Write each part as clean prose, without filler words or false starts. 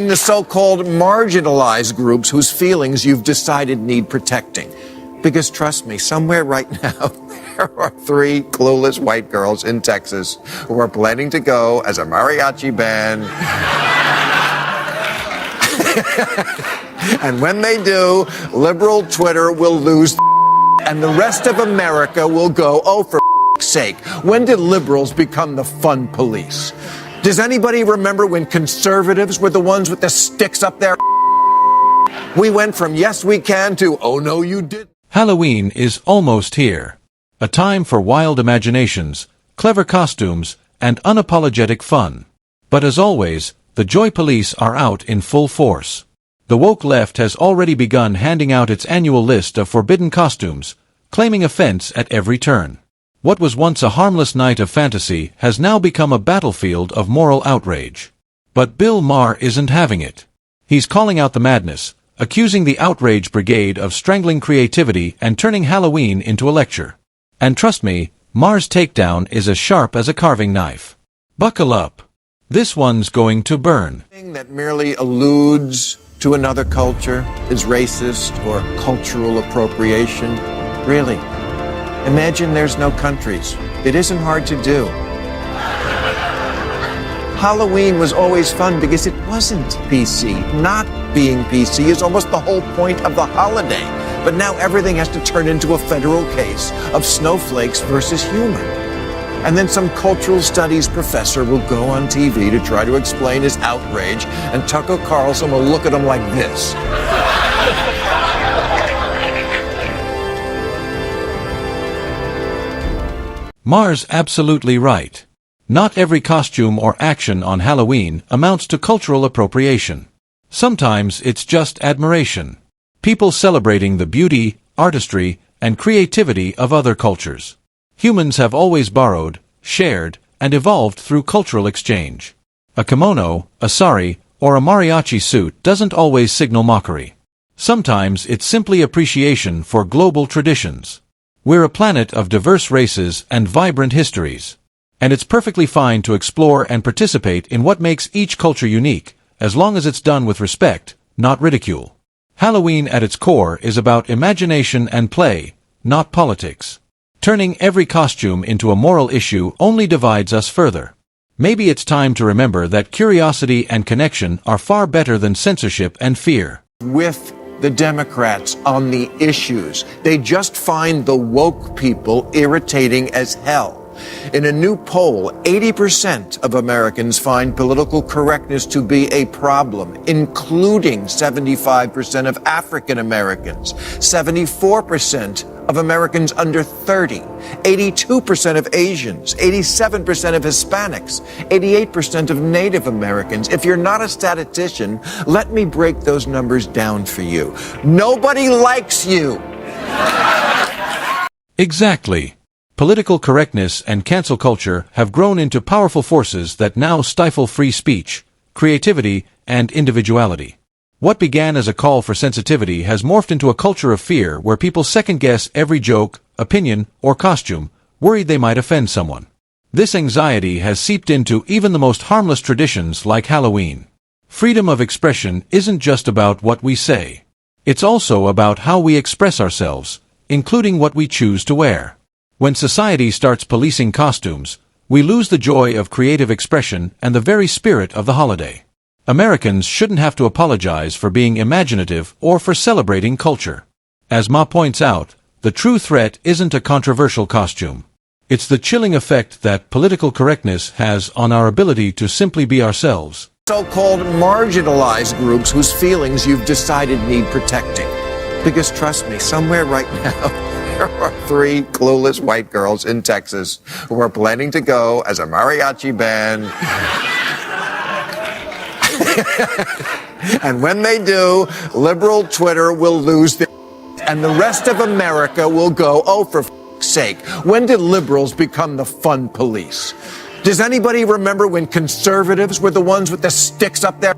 the so-called marginalized groups whose feelings you've decided need protecting. Because trust me, somewhere right now, there are 3 clueless white girls in Texas who are planning to go as a mariachi band. And when they do, liberal Twitter will lose and the rest of America will go, oh, for sake, when did liberals become the fun police? Does anybody remember when conservatives were the ones with the sticks up their? We went from yes we can to oh no you didn't. Halloween is almost here. A time for wild imaginations, clever costumes, and unapologetic fun. But as always, the joy police are out in full force. The woke left has already begun handing out its annual list of forbidden costumes, claiming offense at every turn. What was once a harmless night of fantasy has now become a battlefield of moral outrage. But Bill Maher isn't having it. He's calling out the madness, accusing the outrage brigade of strangling creativity and turning Halloween into a lecture. And trust me, Maher's takedown is as sharp as a carving knife. Buckle up. This one's going to burn. That merely alludes to another culture is racist or cultural appropriation. Really. Imagine there's no countries. It isn't hard to do. Halloween was always fun because it wasn't PC. Not being PC is almost the whole point of the holiday. But now everything has to turn into a federal case of snowflakes versus human. And then some cultural studies professor will go on TV to try to explain his outrage, and Tucker Carlson will look at him like this. Maher's absolutely right. Not every costume or action on Halloween amounts to cultural appropriation. Sometimes it's just admiration. People celebrating the beauty, artistry, and creativity of other cultures. Humans have always borrowed, shared, and evolved through cultural exchange. A kimono, a sari, or a mariachi suit doesn't always signal mockery. Sometimes it's simply appreciation for global traditions. We're a planet of diverse races and vibrant histories. And it's perfectly fine to explore and participate in what makes each culture unique, as long as it's done with respect, not ridicule. Halloween at its core is about imagination and play, not politics. Turning every costume into a moral issue only divides us further. Maybe it's time to remember that curiosity and connection are far better than censorship and fear. With the Democrats on the issues, they just find the woke people irritating as hell. In a new poll, 80% of Americans find political correctness to be a problem, including 75% of African Americans, 74% of Americans under 30, 82% of Asians, 87% of Hispanics, 88% of Native Americans. If you're not a statistician, let me break those numbers down for you. Nobody likes you. Exactly. Political correctness and cancel culture have grown into powerful forces that now stifle free speech, creativity, and individuality. What began as a call for sensitivity has morphed into a culture of fear where people second-guess every joke, opinion, or costume, worried they might offend someone. This anxiety has seeped into even the most harmless traditions like Halloween. Freedom of expression isn't just about what we say. It's also about how we express ourselves, including what we choose to wear. When society starts policing costumes, we lose the joy of creative expression and the very spirit of the holiday. Americans shouldn't have to apologize for being imaginative or for celebrating culture. As Ma points out, the true threat isn't a controversial costume. It's the chilling effect that political correctness has on our ability to simply be ourselves. So-called marginalized groups whose feelings you've decided need protecting. Because trust me, somewhere right now, there are 3 clueless white girls in Texas who are planning to go as a mariachi band. And when they do, liberal Twitter will lose their and the rest of America will go, oh, for sake, when did liberals become the fun police? Does anybody remember when conservatives were the ones with the sticks up there?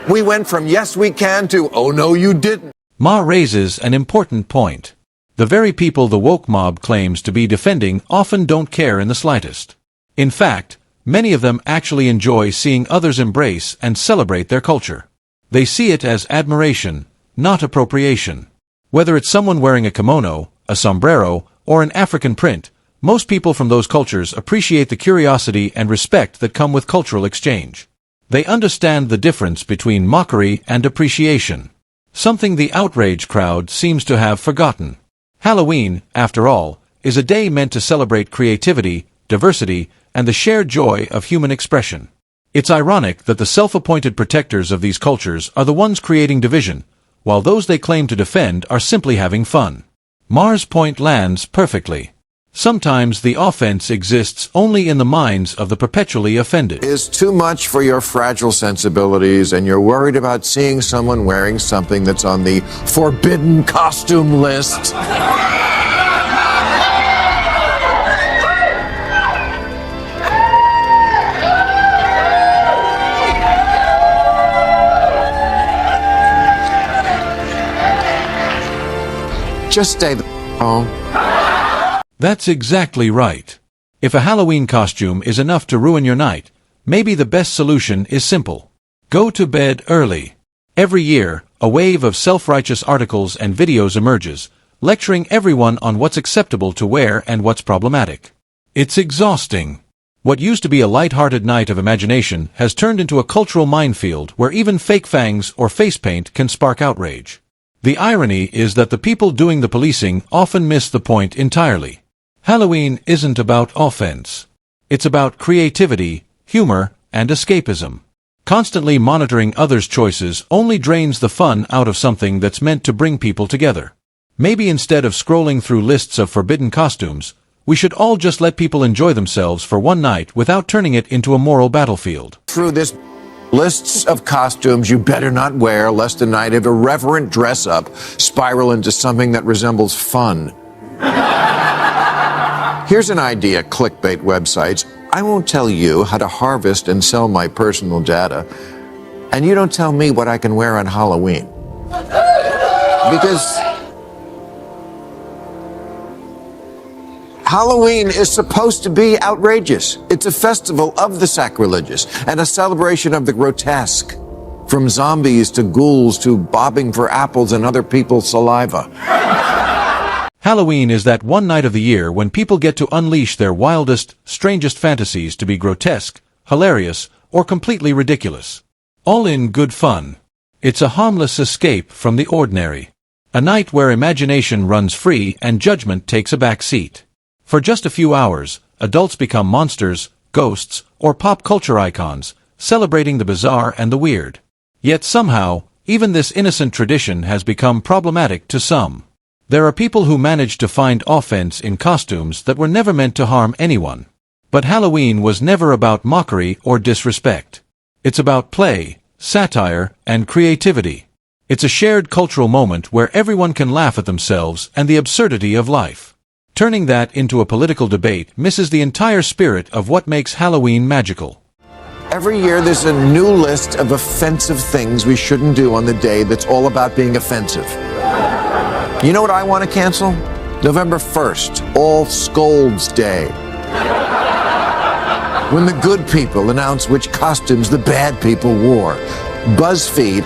We went from yes we can to oh no you didn't. Ma raises an important point. The very people the woke mob claims to be defending often don't care in the slightest. In fact, Many of them actually enjoy seeing others embrace and celebrate their culture. They see it as admiration, not appropriation. Whether it's someone wearing a kimono, a sombrero, or an African print, most people from those cultures appreciate the curiosity and respect that come with cultural exchange. They understand the difference between mockery and appreciation, something the outrage crowd seems to have forgotten. Halloween, after all, is a day meant to celebrate creativity, diversity, and the shared joy of human expression. It's ironic that the self-appointed protectors of these cultures are the ones creating division, while those they claim to defend are simply having fun. Maher's point lands perfectly. Sometimes the offense exists only in the minds of the perpetually offended. Is too much for your fragile sensibilities, and you're worried about seeing someone wearing something that's on the forbidden costume list. Just stay home. That's exactly right. If a Halloween costume is enough to ruin your night, maybe the best solution is simple. Go to bed early. Every year, a wave of self-righteous articles and videos emerges, lecturing everyone on what's acceptable to wear and what's problematic. It's exhausting. What used to be a light-hearted night of imagination has turned into a cultural minefield where even fake fangs or face paint can spark outrage. The irony is that the people doing the policing often miss the point entirely. Halloween isn't about offense. It's about creativity, humor, and escapism. Constantly monitoring others' choices only drains the fun out of something that's meant to bring people together. Maybe instead of scrolling through lists of forbidden costumes, we should all just let people enjoy themselves for one night without turning it into a moral battlefield. Through this lists of costumes you better not wear, lest a night of irreverent dress-up spiral into something that resembles fun. Here's an idea, clickbait websites. I won't tell you how to harvest and sell my personal data, and you don't tell me what I can wear on Halloween. Because Halloween is supposed to be outrageous. It's a festival of the sacrilegious and a celebration of the grotesque, from zombies to ghouls to bobbing for apples and other people's saliva. Halloween is that one night of the year when people get to unleash their wildest, strangest fantasies to be grotesque, hilarious, or completely ridiculous. All in good fun. It's a harmless escape from the ordinary. A night where imagination runs free and judgment takes a back seat. For just a few hours, adults become monsters, ghosts, or pop culture icons, celebrating the bizarre and the weird. Yet somehow, even this innocent tradition has become problematic to some. There are people who manage to find offense in costumes that were never meant to harm anyone. But Halloween was never about mockery or disrespect. It's about play, satire, and creativity. It's a shared cultural moment where everyone can laugh at themselves and the absurdity of life. Turning that into a political debate misses the entire spirit of what makes Halloween magical. Every year there's a new list of offensive things we shouldn't do on the day that's all about being offensive. You know what I want to cancel? November 1st, All Scolds Day. When the good people announce which costumes the bad people wore. BuzzFeed,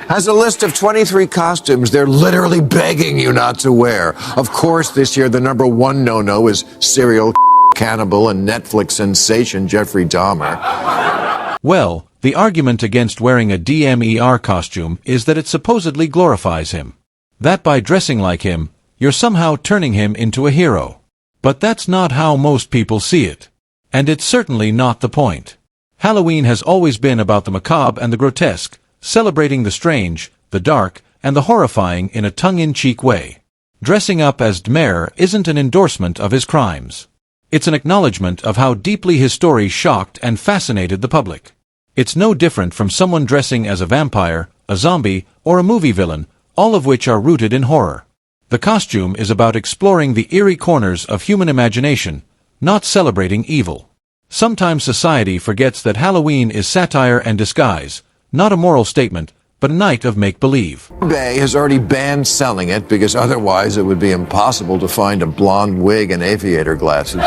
has a list of 23 costumes they're literally begging you not to wear. Of course, this year the number one no-no is serial cannibal and Netflix sensation Jeffrey Dahmer. Well, the argument against wearing a DMER costume is that it supposedly glorifies him. That by dressing like him, you're somehow turning him into a hero. But that's not how most people see it. And it's certainly not the point. Halloween has always been about the macabre and the grotesque, celebrating the strange, the dark, and the horrifying in a tongue-in-cheek way. Dressing up as Maher isn't an endorsement of his crimes. It's an acknowledgement of how deeply his story shocked and fascinated the public. It's no different from someone dressing as a vampire, a zombie, or a movie villain, all of which are rooted in horror. The costume is about exploring the eerie corners of human imagination, not celebrating evil. Sometimes society forgets that Halloween is satire and disguise, not a moral statement, but a night of make-believe. Bay has already banned selling it because otherwise it would be impossible to find a blonde wig and aviator glasses.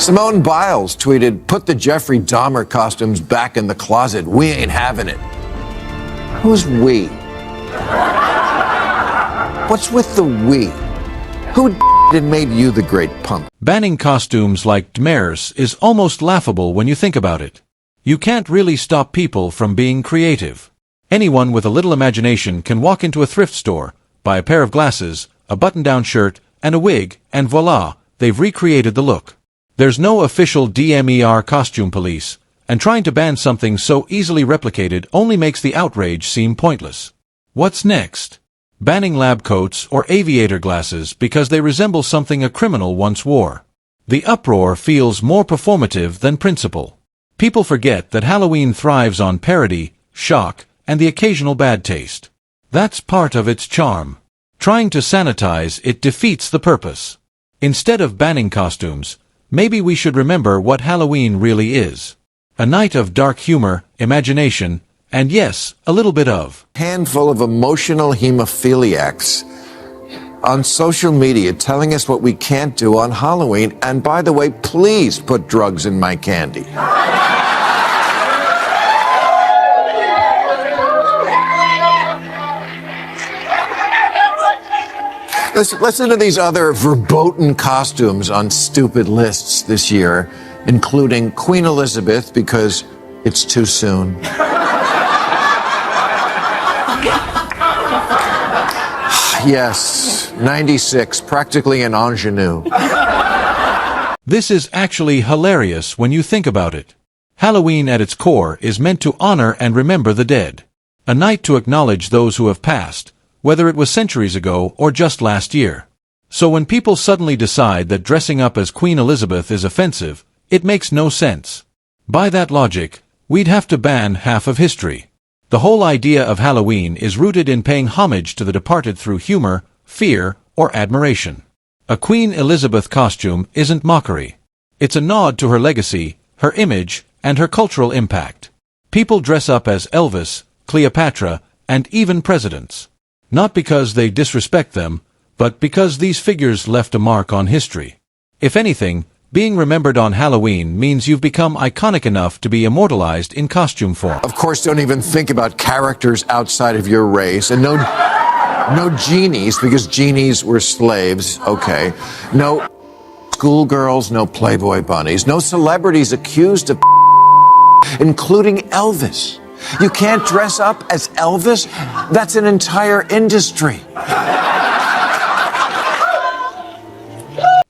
Simone Biles tweeted, "Put the Jeffrey Dahmer costumes back in the closet. We ain't having it." Who's we? What's with the we? Who and made you the great punk? Banning costumes like Maher's is almost laughable when you think about it. You can't really stop people from being creative. Anyone with a little imagination can walk into a thrift store, buy a pair of glasses, a button-down shirt, and a wig, and voila, they've recreated the look. There's no official DMER costume police, and trying to ban something so easily replicated only makes the outrage seem pointless. What's next? Banning lab coats or aviator glasses because they resemble something a criminal once wore. The uproar feels more performative than principle. People forget that Halloween thrives on parody, shock, and the occasional bad taste. That's part of its charm. Trying to sanitize it defeats the purpose. Instead of banning costumes, maybe we should remember what Halloween really is. A night of dark humor, imagination, and yes, a little bit of Handful of emotional hemophiliacs on social media telling us what we can't do on Halloween. And by the way, please put drugs in my candy. Listen to these other verboten costumes on stupid lists this year, including Queen Elizabeth because it's too soon. Yes, 96, practically an ingenue. This is actually hilarious when you think about it. Halloween at its core is meant to honor and remember the dead. A night to acknowledge those who have passed, whether it was centuries ago or just last year. So when people suddenly decide that dressing up as Queen Elizabeth is offensive, it makes no sense. By that logic, we'd have to ban half of history. The whole idea of Halloween is rooted in paying homage to the departed through humor, fear, or admiration. A Queen Elizabeth costume isn't mockery. It's a nod to her legacy, her image, and her cultural impact. People dress up as Elvis, Cleopatra, and even presidents. Not because they disrespect them, but because these figures left a mark on history. If anything, being remembered on Halloween means you've become iconic enough to be immortalized in costume form. Of course, don't even think about characters outside of your race, and no genies, because genies were slaves, okay. No schoolgirls, no Playboy bunnies, no celebrities accused of including Elvis. You can't dress up as Elvis? That's an entire industry.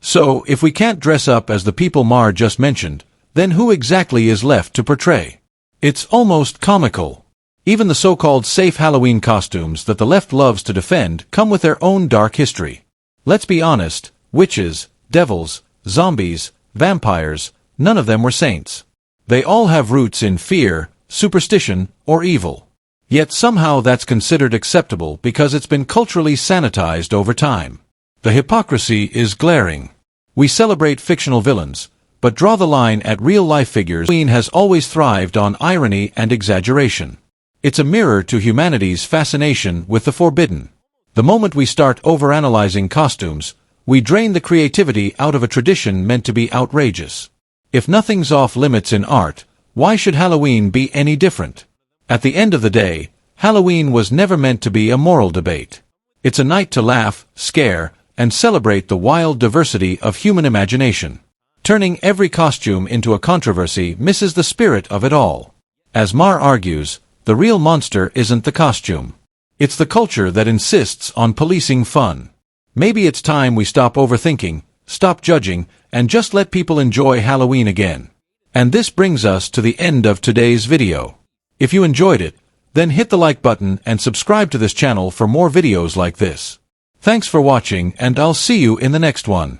So, if we can't dress up as the people Maher just mentioned, then who exactly is left to portray? It's almost comical. Even the so-called safe Halloween costumes that the left loves to defend come with their own dark history. Let's be honest, witches, devils, zombies, vampires, none of them were saints. They all have roots in fear, superstition, or evil. Yet somehow that's considered acceptable because it's been culturally sanitized over time. The hypocrisy is glaring. We celebrate fictional villains, but draw the line at real-life figures. Halloween has always thrived on irony and exaggeration. It's a mirror to humanity's fascination with the forbidden. The moment we start overanalyzing costumes, we drain the creativity out of a tradition meant to be outrageous. If nothing's off limits in art, why should Halloween be any different? At the end of the day, Halloween was never meant to be a moral debate. It's a night to laugh, scare, and celebrate the wild diversity of human imagination. Turning every costume into a controversy misses the spirit of it all. As Maher argues, the real monster isn't the costume. It's the culture that insists on policing fun. Maybe it's time we stop overthinking, stop judging, and just let people enjoy Halloween again. And this brings us to the end of today's video. If you enjoyed it, then hit the like button and subscribe to this channel for more videos like this. Thanks for watching, and I'll see you in the next one.